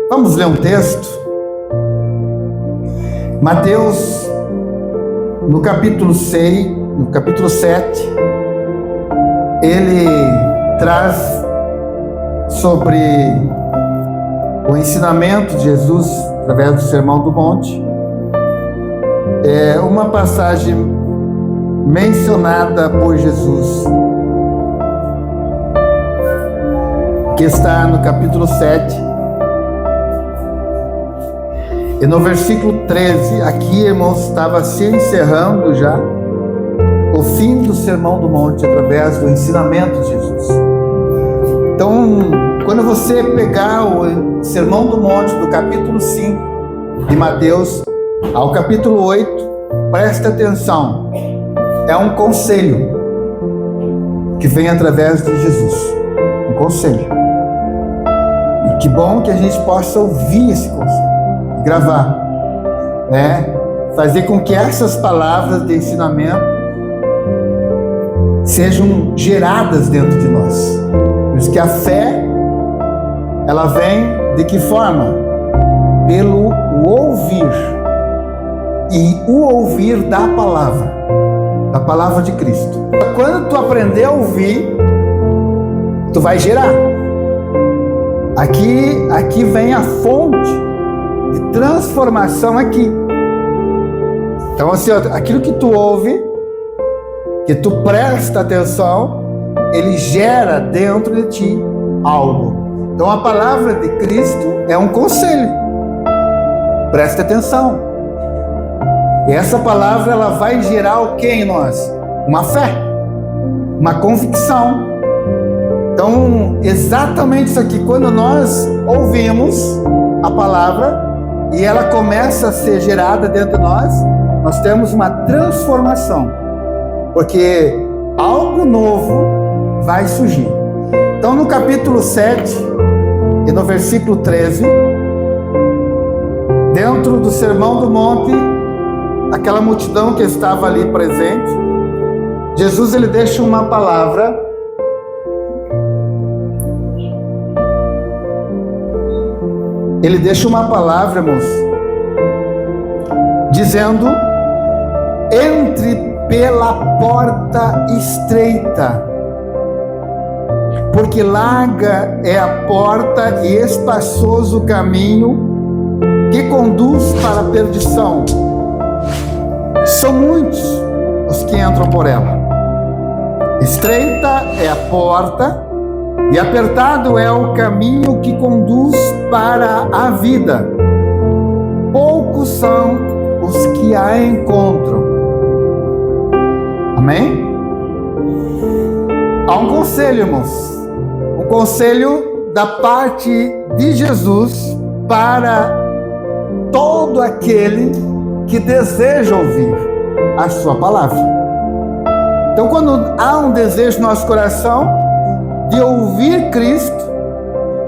Vamos ler um texto. Mateus, no capítulo 6, no capítulo 7, ele traz sobre o ensinamento de Jesus através do Sermão do Monte. É uma passagem mencionada por Jesus, que está no capítulo 7. E no versículo 13, aqui, irmãos, estava se encerrando já o fim do Sermão do Monte através do ensinamento de Jesus. Então, quando você pegar o Sermão do Monte do capítulo 5 de Mateus ao capítulo 8, presta atenção, é um conselho que vem através de Jesus, um conselho. E que bom que a gente possa ouvir esse conselho, gravar, fazer com que essas palavras de ensinamento sejam geradas dentro de nós. Por isso que a fé, ela vem de que forma? Pelo ouvir, e o ouvir da palavra de Cristo. Quando tu aprender a ouvir, tu vai gerar. Aqui vem a fonte de transformação aqui. Então assim, aquilo que tu ouve, que tu presta atenção, ele gera dentro de ti algo. Então a palavra de Cristo é um conselho. Presta atenção. E essa palavra, ela vai gerar o que em nós? Uma fé, uma convicção. Então, exatamente isso aqui, quando nós ouvimos a palavra e ela começa a ser gerada dentro de nós temos uma transformação, porque algo novo vai surgir. Então, no capítulo 7 e no versículo 13, dentro do Sermão do Monte, aquela multidão que estava ali presente, Jesus, ele deixa uma palavra. Ele deixa uma palavra, irmãos, dizendo: entre pela porta estreita, porque larga é a porta e espaçoso o caminho que conduz para a perdição. São muitos os que entram por ela. Estreita é a porta e apertado é o caminho que conduz para a vida. Poucos são os que a encontram. Amém? Há um conselho, irmãos. Um conselho da parte de Jesus para todo aquele que deseja ouvir a sua palavra. Então, quando há um desejo no nosso coração de ouvir Cristo,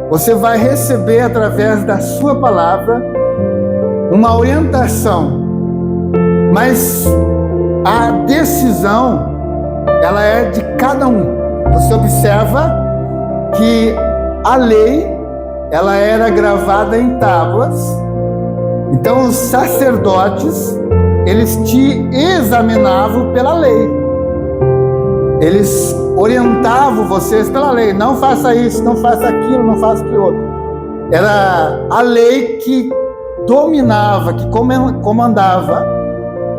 você vai receber através da sua palavra uma orientação, mas a decisão, ela é de cada um. Você observa que a lei, ela era gravada em tábuas. Então os sacerdotes, eles te examinavam pela lei. Eles orientavam vocês pela lei. Não faça isso, não faça aquilo, não faça aquilo outro. Era a lei que dominava, que comandava.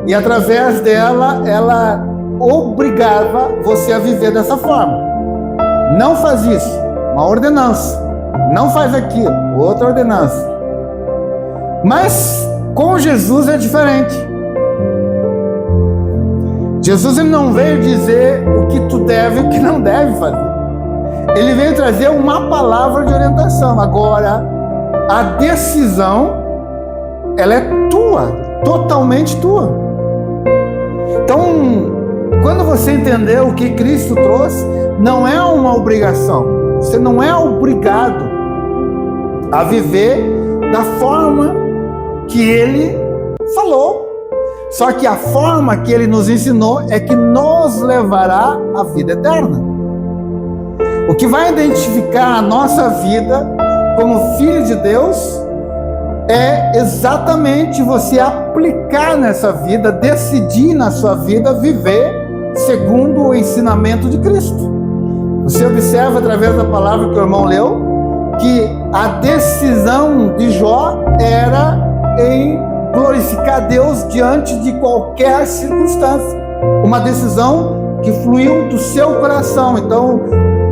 E através dela, ela obrigava você a viver dessa forma. Não faz isso, uma ordenança. Não faz aquilo, outra ordenança. Mas com Jesus é diferente. Jesus, ele não veio dizer o que tu deve e o que não deve fazer. Ele veio trazer uma palavra de orientação. Agora, a decisão, ela é tua, totalmente tua. Então, quando você entender o que Cristo trouxe, não é uma obrigação. Você não é obrigado a viver da forma que Ele falou. Só que a forma que Ele nos ensinou é que nos levará à vida eterna. O que vai identificar a nossa vida como filho de Deus é exatamente você aplicar nessa vida, decidir na sua vida viver segundo o ensinamento de Cristo. Você observa através da palavra que o irmão leu, que a decisão de Jó era em glorificar Deus diante de qualquer circunstância. Uma decisão que fluiu do seu coração. Então,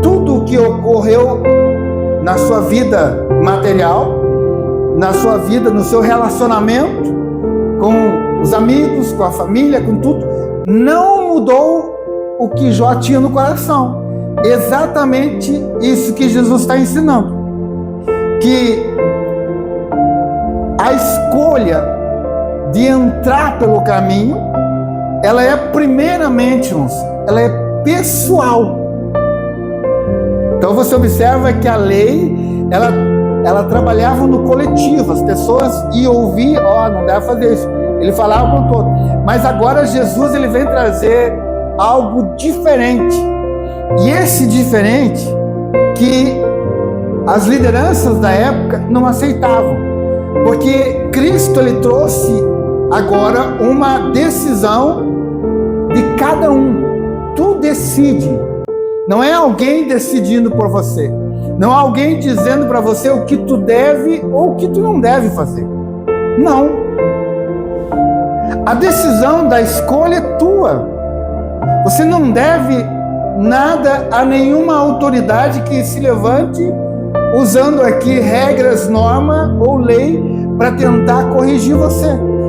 tudo o que ocorreu na sua vida material, na sua vida, no seu relacionamento com os amigos, com a família, com tudo, não mudou o que Jó tinha no coração. Exatamente isso que Jesus está ensinando. Que a escolha de entrar pelo caminho, ela é primeiramente, ela é pessoal. Então você observa que a lei, ela trabalhava no coletivo, as pessoas iam ouvir, não deve fazer isso. Ele falava com todo. Mas agora Jesus, ele vem trazer algo diferente. E esse diferente que as lideranças da época não aceitavam. Porque Cristo, ele trouxe agora uma decisão de cada um. Tu decide. Não é alguém decidindo por você. Não é alguém dizendo para você o que tu deve ou o que tu não deve fazer. Não. A decisão da escolha é tua. Você não deve nada a nenhuma autoridade que se levante usando aqui regras, norma ou lei para tentar corrigir você.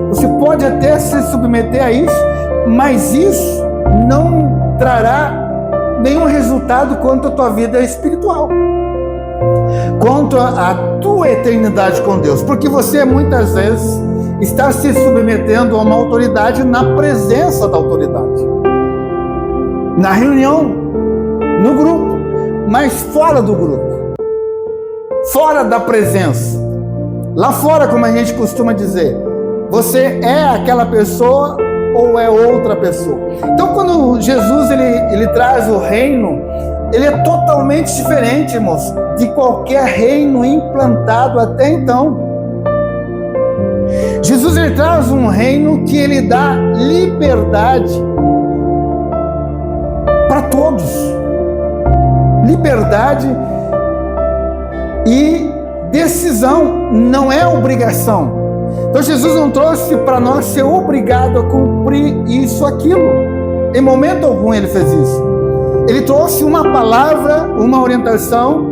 Você pode até se submeter a isso, mas isso não trará nenhum resultado quanto à tua vida espiritual, quanto à tua eternidade com Deus, porque você muitas vezes está se submetendo a uma autoridade na presença da autoridade, na reunião, no grupo, mas fora do grupo, fora da presença, lá fora, como a gente costuma dizer, você é aquela pessoa ou é outra pessoa. Então, quando Jesus ele traz o reino, ele é totalmente diferente, irmãos, de qualquer reino implantado até então. Jesus, ele traz um reino que ele dá liberdade para todos. Liberdade e decisão, não é obrigação. Então Jesus não trouxe para nós ser obrigado a cumprir isso, aquilo. Em momento algum ele fez isso. Ele trouxe uma palavra, uma orientação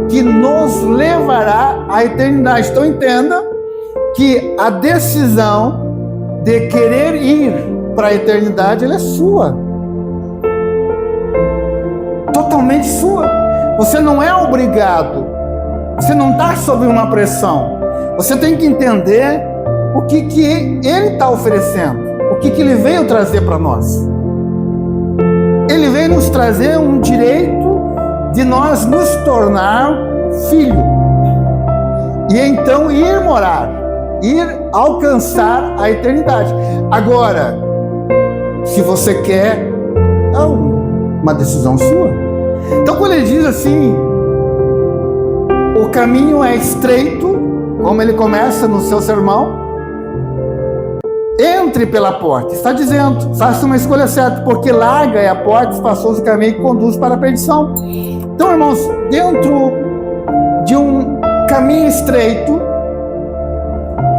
que nos levará à eternidade. Então entenda que a decisão de querer ir para a eternidade, ela é sua. Totalmente sua. Você não é obrigado. Você não está sob uma pressão. Você tem que entender o que ele está oferecendo, o que ele veio trazer para nós. Ele veio nos trazer um direito de nós nos tornar filho e então ir morar, ir alcançar a eternidade. Agora, se você quer, é uma decisão sua. Então, quando ele diz assim, o caminho é estreito, como ele começa no seu sermão, entre pela porta, está dizendo, faça uma escolha certa, porque larga é a porta, espaçoso o caminho que conduz para a perdição. Então, irmãos, dentro de um caminho estreito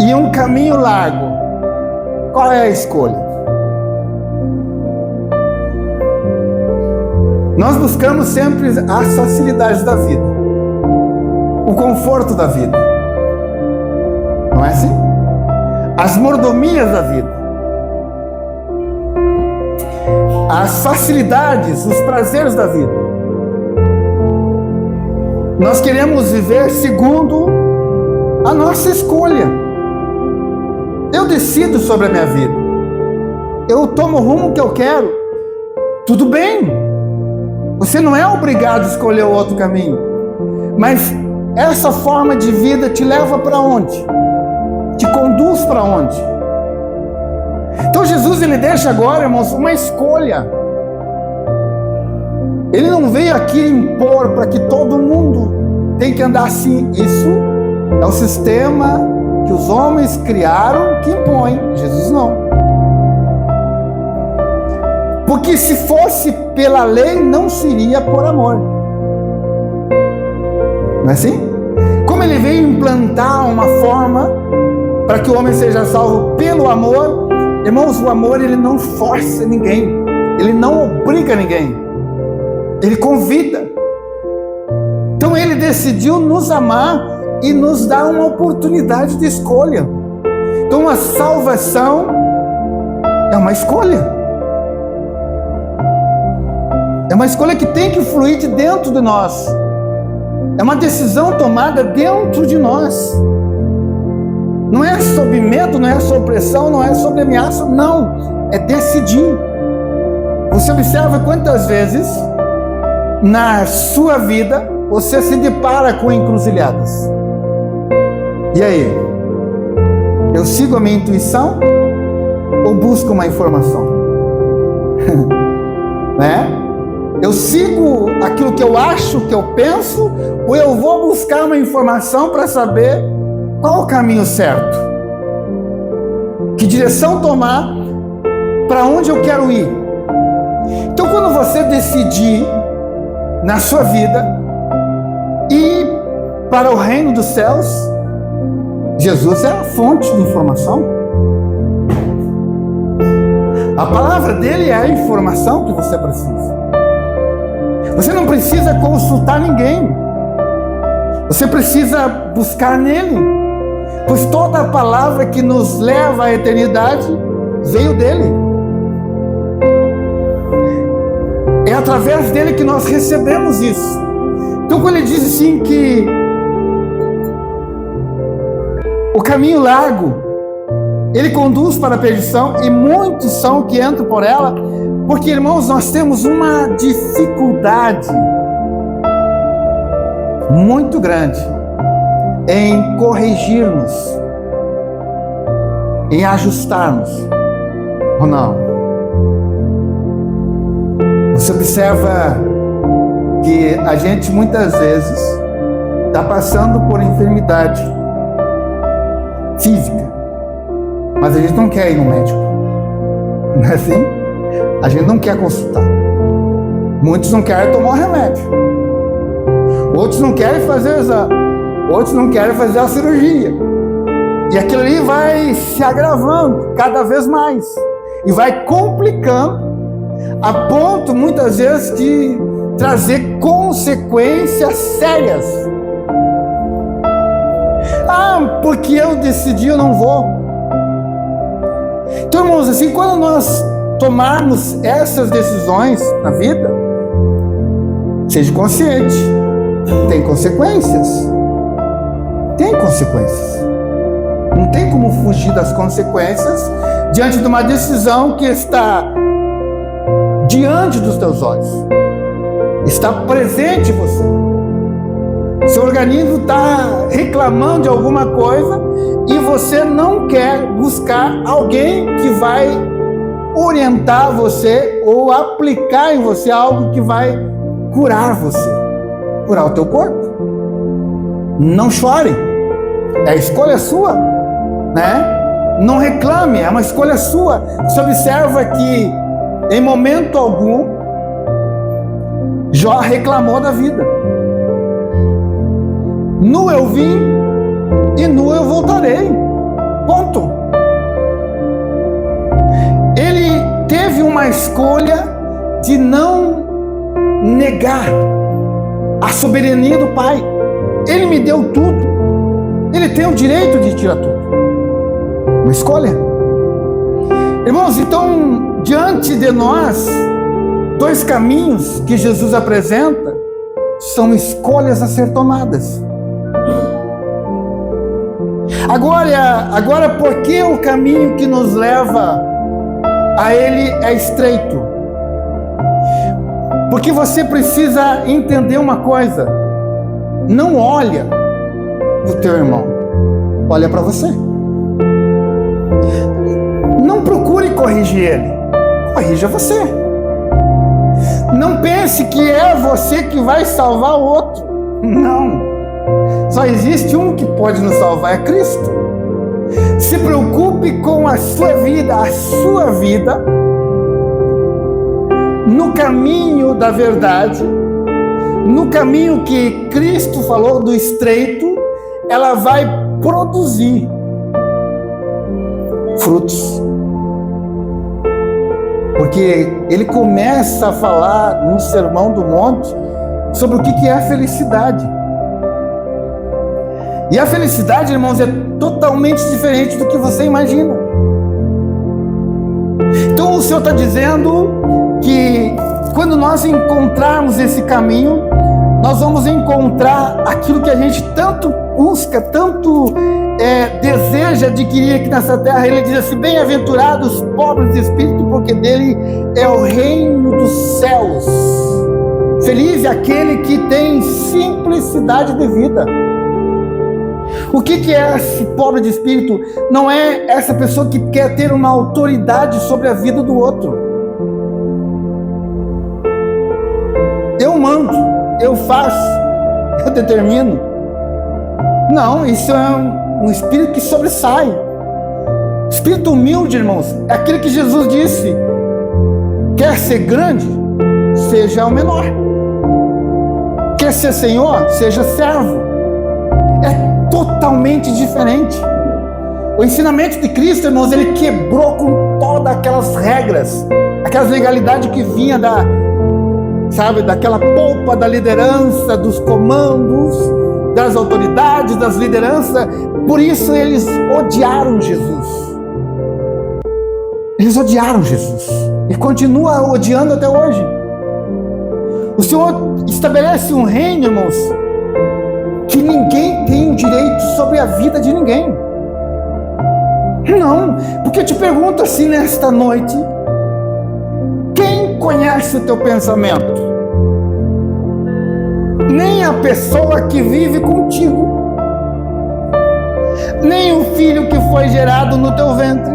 e um caminho largo, qual é a escolha? Nós buscamos sempre as facilidades da vida, o conforto da vida, não é assim? As mordomias da vida, as facilidades, os prazeres da vida. Nós queremos viver segundo a nossa escolha. Eu decido sobre a minha vida, eu tomo o rumo que eu quero. Tudo bem, você não é obrigado a escolher o outro caminho, mas essa forma de vida te leva para onde? Te conduz para onde? Então Jesus, ele deixa agora, irmãos, uma escolha. Ele não veio aqui impor para que todo mundo tem que andar assim. Isso é o sistema que os homens criaram que impõe. Jesus não. Porque se fosse pela lei, não seria por amor. Não é assim? Como ele veio implantar uma forma para que o homem seja salvo pelo amor, irmãos, o amor ele não força ninguém, ele não obriga ninguém, ele convida. Então ele decidiu nos amar e nos dar uma oportunidade de escolha. Então a salvação é uma escolha. É uma escolha que tem que fluir de dentro de nós. É uma decisão tomada dentro de nós. Não é sob medo, não é sob pressão, não é sob ameaça, não. É decidir. Você observa quantas vezes na sua vida você se depara com encruzilhadas. E aí? Eu sigo a minha intuição ou busco uma informação? Né? Eu sigo aquilo que eu acho, que eu penso, ou eu vou buscar uma informação para saber qual o caminho certo? Que direção tomar? Para onde eu quero ir? Então, quando você decidir na sua vida ir para o reino dos céus, Jesus é a fonte de informação. A palavra dele é a informação que você precisa. Você não precisa consultar ninguém. Você precisa buscar nele. Pois toda a palavra que nos leva à eternidade veio dele. É através dele que nós recebemos isso. Então quando ele diz assim que o caminho largo, ele conduz para a perdição e muitos são que entram por ela, porque, irmãos, nós temos uma dificuldade muito grande em corrigirmos, em ajustarmos, ou não? Você observa que a gente muitas vezes está passando por enfermidade física, mas a gente não quer ir no médico, não é assim? A gente não quer consultar. Muitos não querem tomar o remédio. Outros não querem fazer o exame. Outros não querem fazer a cirurgia. E aquilo ali vai se agravando cada vez mais. E vai complicando a ponto, muitas vezes, de trazer consequências sérias. Ah, porque eu decidi, eu não vou. Então, irmãos, assim, quando nós tomarmos essas decisões na vida, seja consciente, tem consequências. Tem consequências. Não tem como fugir das consequências diante de uma decisão que está diante dos teus olhos. Está presente em você. Seu organismo está reclamando de alguma coisa e você não quer buscar alguém que vai orientar você ou aplicar em você algo que vai curar você, curar o teu corpo. Não chore, é a escolha sua, né? Não reclame, é uma escolha sua. Você observa que em momento algum Jó reclamou da vida. Nu eu vim e nu eu voltarei. Ponto. Ele teve uma escolha de não negar a soberania do Pai. Ele me deu tudo. Ele tem o direito de tirar tudo. Uma escolha. Irmãos, então, diante de nós, dois caminhos que Jesus apresenta são escolhas a ser tomadas. Agora, por que o caminho que nos leva a Ele é estreito? Porque você precisa entender uma coisa: não olha para o teu irmão, olha para você. Não procure corrigir ele, corrija você. Não pense que é você que vai salvar o outro. Não. Só existe um que pode nos salvar, é Cristo. Se preocupe com a sua vida, no caminho da verdade, no caminho que Cristo falou do estreito, ela vai produzir frutos. Porque ele começa a falar no Sermão do Monte sobre o que é a felicidade. E a felicidade, irmãos, é totalmente diferente do que você imagina. Então o Senhor está dizendo que quando nós encontrarmos esse caminho, nós vamos encontrar aquilo que a gente tanto busca, tanto deseja adquirir aqui nessa terra. Ele diz assim: bem-aventurados os pobres de espírito, porque dele é o reino dos céus. Feliz é aquele que tem simplicidade de vida. O que é esse pobre de espírito? Não é essa pessoa que quer ter uma autoridade sobre a vida do outro. Eu mando, eu faço, eu determino. Não, isso é um espírito que sobressai. Espírito humilde, irmãos, é aquele que Jesus disse: quer ser grande, seja o menor. Quer ser senhor, seja servo. É totalmente diferente. O ensinamento de Cristo, irmãos, ele quebrou com todas aquelas regras, aquelas legalidades que vinha daquela polpa da liderança, dos comandos, das autoridades, das lideranças. Por isso eles odiaram Jesus. Eles odiaram Jesus e continua odiando até hoje. O Senhor estabelece um reino, irmãos, que ninguém tem direito sobre a vida de ninguém. Não, porque eu te pergunto assim nesta noite: quem conhece o teu pensamento? Nem a pessoa que vive contigo, nem o filho que foi gerado no teu ventre,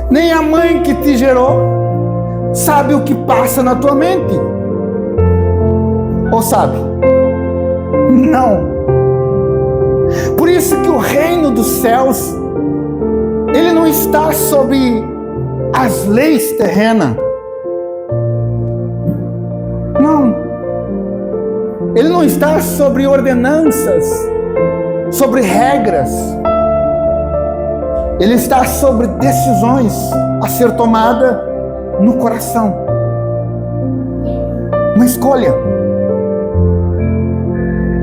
nem a mãe que te gerou sabe o que passa na tua mente. Ou sabe? Não. Por isso que o reino dos céus, ele não está sobre as leis terrenas. Não. Ele não está sobre ordenanças, sobre regras. Ele está sobre decisões a ser tomada no coração. Uma escolha.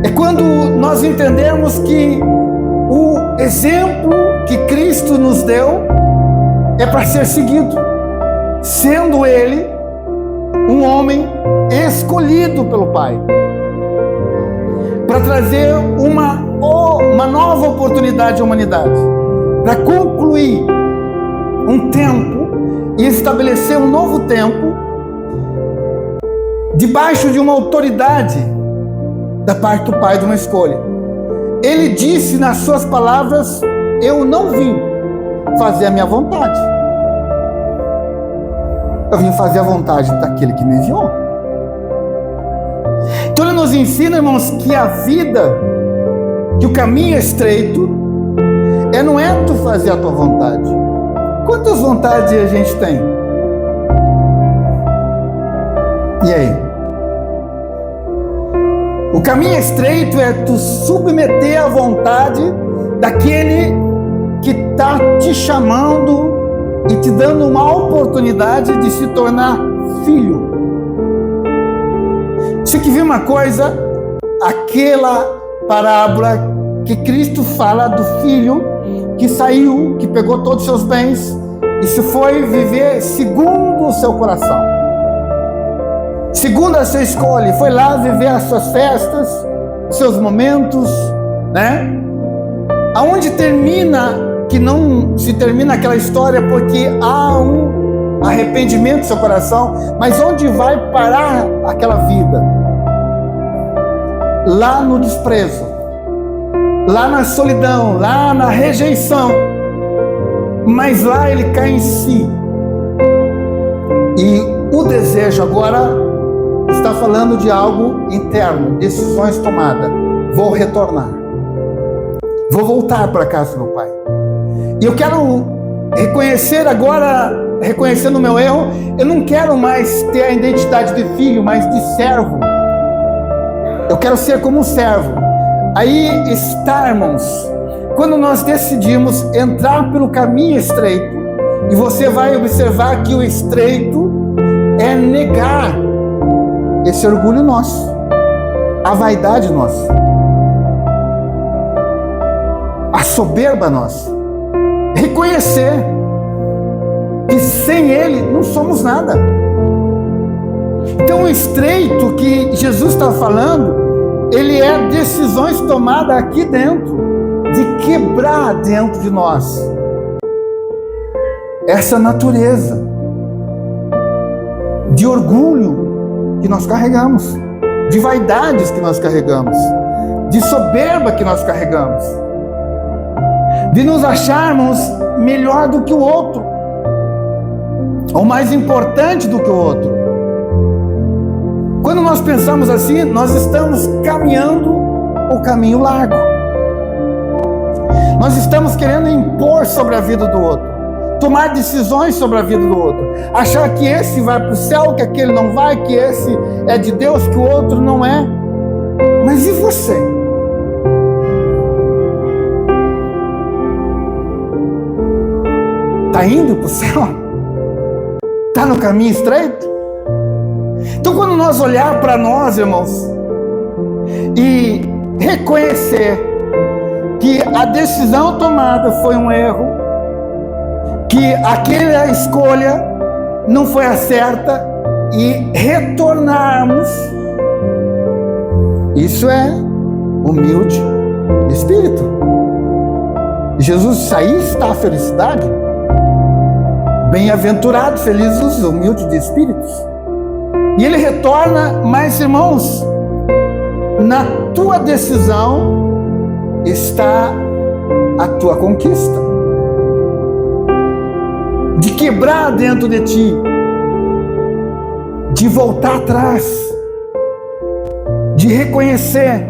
É quando nós entendemos que o exemplo que Cristo nos deu é para ser seguido, sendo Ele um homem escolhido pelo Pai, para trazer uma nova oportunidade à humanidade, para concluir um tempo e estabelecer um novo tempo debaixo de uma autoridade da parte do Pai, de uma escolha. Ele disse nas suas palavras: eu não vim fazer a minha vontade, eu vim fazer a vontade daquele que me enviou. Então ele nos ensina, irmãos, que a vida, que o caminho é estreito, não é tu fazer a tua vontade. Quantas vontades a gente tem? E aí? O caminho estreito é tu submeter à vontade daquele que está te chamando e te dando uma oportunidade de se tornar filho. Você que viu uma coisa, aquela parábola que Cristo fala do filho que saiu, que pegou todos os seus bens e se foi viver segundo o seu coração, segundo a sua escolha, foi lá viver as suas festas, seus momentos, né? Aonde termina, que não se termina aquela história porque há um arrependimento no seu coração, mas onde vai parar aquela vida? Lá no desprezo, lá na solidão, lá na rejeição, mas lá ele cai em si. E o desejo agora está falando de algo interno, decisões tomadas. Vou retornar. Vou voltar para a casa do meu pai. E eu quero reconhecer agora, reconhecendo o meu erro, eu não quero mais ter a identidade de filho, mas de servo. Eu quero ser como um servo. Aí está, irmãos, quando nós decidimos entrar pelo caminho estreito, e você vai observar que o estreito é negar esse orgulho nosso, a vaidade nossa, a soberba nossa, reconhecer que sem Ele não somos nada. Então o estreito que Jesus está falando, ele é decisões tomadas aqui dentro, de quebrar dentro de nós essa natureza de orgulho que nós carregamos, de vaidades que nós carregamos, de soberba que nós carregamos, de nos acharmos melhor do que o outro, ou mais importante do que o outro. Quando nós pensamos assim, nós estamos caminhando o caminho largo. Nós estamos querendo impor sobre a vida do outro, tomar decisões sobre a vida do outro, achar que esse vai para o céu, que aquele não vai, que esse é de Deus, que o outro não é. Mas e você? Está indo para o céu? Está no caminho estreito? Então, quando nós olhar para nós, irmãos, e reconhecer que a decisão tomada foi um erro, que aquela escolha não foi a certa, e retornarmos, isso é humilde de espírito. Jesus disse: aí está a felicidade. Bem-aventurado, felizes os humildes de espíritos. E ele retorna, mas irmãos, na tua decisão está a tua conquista, de quebrar dentro de ti, de voltar atrás, de reconhecer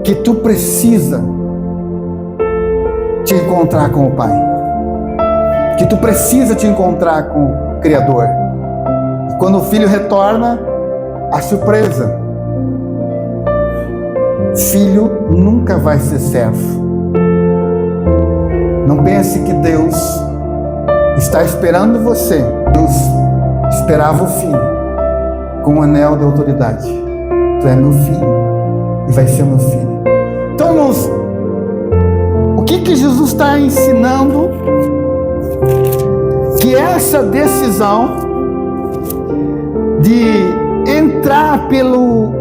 que tu precisa te encontrar com o Pai, que tu precisa te encontrar com o Criador. E quando o filho retorna, a surpresa: filho nunca vai ser servo. Não pense que Deus está esperando você. Deus esperava o filho com um anel de autoridade. Tu é meu filho e vai ser meu filho. Então, irmãos, o que Jesus está ensinando? Que essa decisão de entrar pelo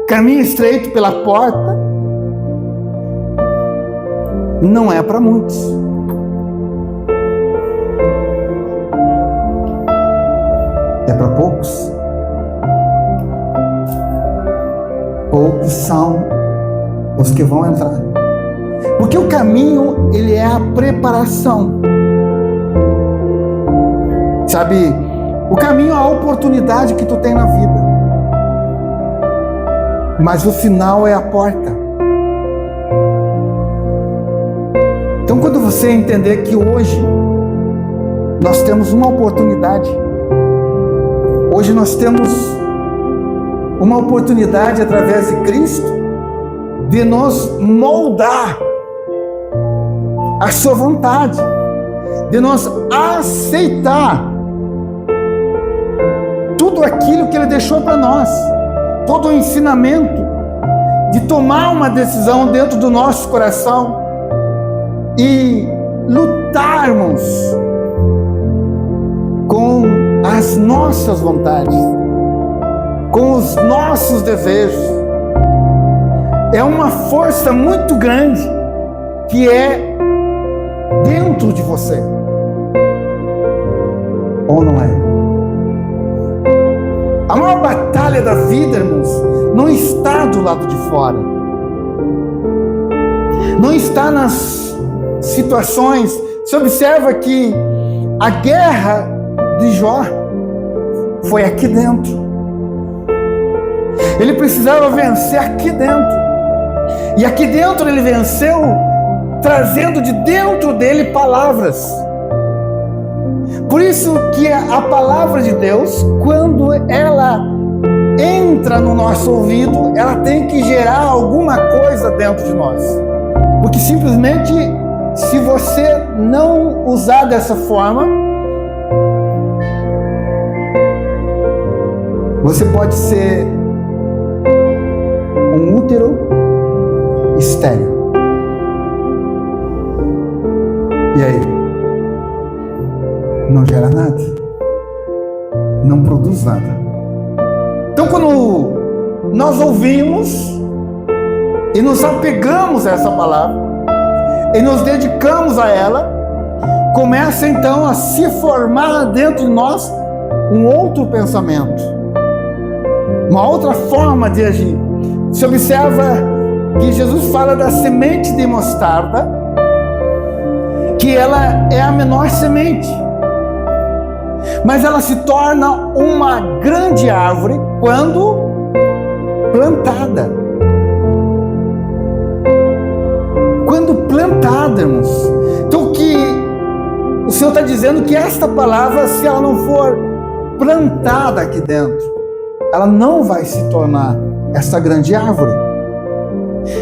caminho estreito, pela porta, não é para muitos. É para poucos. Poucos são os que vão entrar. Porque o caminho, ele é a preparação. Sabe, o caminho é a oportunidade que tu tem na vida. Mas o final é a porta. Então, quando você entender que hoje nós temos uma oportunidade, hoje nós temos uma oportunidade através de Cristo de nos moldar à sua vontade, de nós aceitar tudo aquilo que Ele deixou para nós, todo o ensinamento, de tomar uma decisão dentro do nosso coração e lutarmos com as nossas vontades, com os nossos desejos. É uma força muito grande que é dentro de você, ou não é? A maior batalha da vida, irmãos, não está do lado de fora, não está nas situações. Você observa que a guerra de Jó foi aqui dentro. Ele precisava vencer aqui dentro. E aqui dentro ele venceu, trazendo de dentro dele palavras. Por isso que a palavra de Deus, quando ela entra no nosso ouvido, ela tem que gerar alguma coisa dentro de nós. Porque simplesmente, se você não usar dessa forma, você pode ser um útero estéril. E aí? Não gera nada. Não produz nada. Então, quando nós ouvimos e nos apegamos a essa palavra e nos dedicamos a ela, começa então a se formar dentro de nós um outro pensamento, uma outra forma de agir. Se observa que Jesus fala da semente de mostarda, que ela é a menor semente, mas ela se torna uma grande árvore quando plantada. Quando plantada, irmãos. Então, que o Senhor está dizendo que esta palavra, se ela não for plantada aqui dentro, ela não vai se tornar essa grande árvore.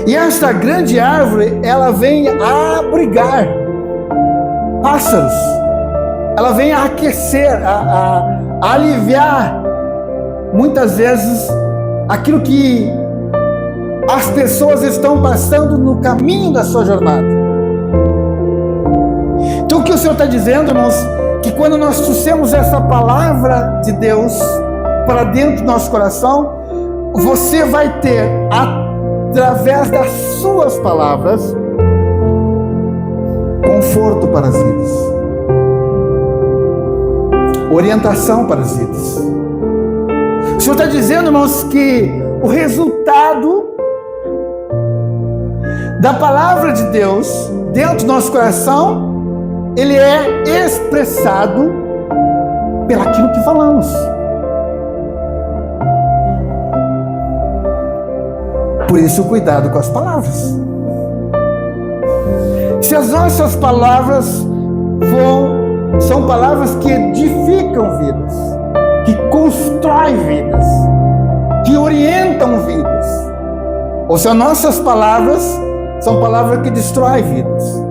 E esta grande árvore, ela vem a abrigar pássaros. Ela vem a aquecer, a aliviar, muitas vezes, aquilo que as pessoas estão passando no caminho da sua jornada. Então, o que o Senhor está dizendo, irmãos, que quando nós trouxemos essa palavra de Deus para dentro do nosso coração, você vai ter, através das suas palavras, conforto para as vidas, orientação para as vidas. O Senhor está dizendo, irmãos, que o resultado da palavra de Deus dentro do nosso coração, ele é expressado pelaquilo que falamos. Por isso, cuidado com as palavras. Se as nossas palavras são palavras que edificam vidas, que constroem vidas, que orientam vidas, ou se as nossas palavras são palavras que destroem vidas.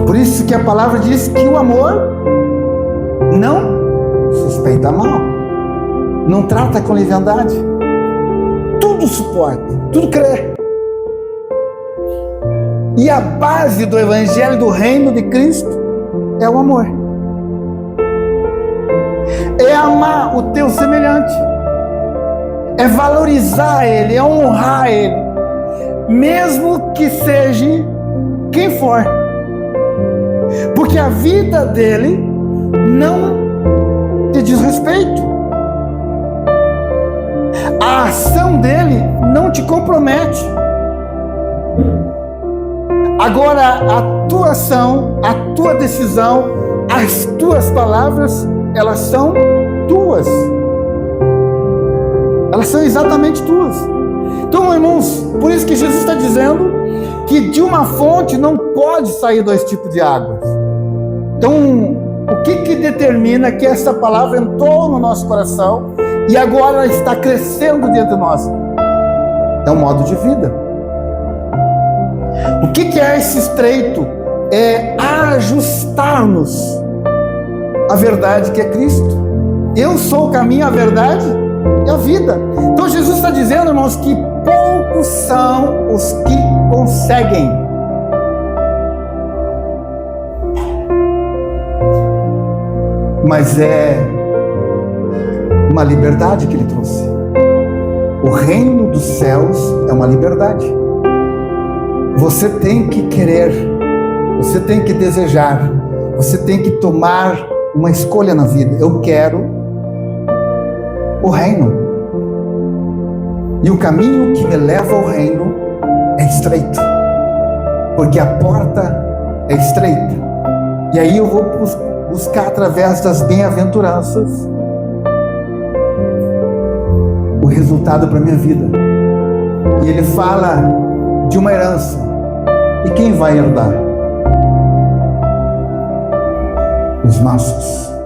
Por isso que a palavra diz que o amor não suspeita mal, não trata com leviandade, tudo suporta, tudo crê. E a base do evangelho do reino de Cristo é o amor. É amar o teu semelhante. É valorizar ele, é honrar ele, mesmo que seja quem for. Porque a vida dele não te diz respeito. A ação dele não te compromete. Agora, a tua ação, a tua decisão, as tuas palavras, elas são tuas. Elas são exatamente tuas. Então, irmãos, por isso que Jesus está dizendo que de uma fonte não pode sair dois tipos de águas. Então, o que determina que essa palavra entrou no nosso coração e agora está crescendo dentro de nós? É um modo de vida. O que é esse estreito? É ajustar-nos à verdade que é Cristo. Eu sou o caminho, a verdade e a vida. Então Jesus está dizendo, irmãos, que poucos são os que conseguem. Mas é uma liberdade que ele trouxe. O reino dos céus é uma liberdade. Você tem que querer, você tem que desejar, você tem que tomar uma escolha na vida. Eu quero o reino. E o caminho que me leva ao reino é estreito, porque a porta é estreita. E aí eu vou buscar através das bem-aventuranças o resultado para a minha vida. E ele fala de uma herança. E quem vai herdar? Os nossos.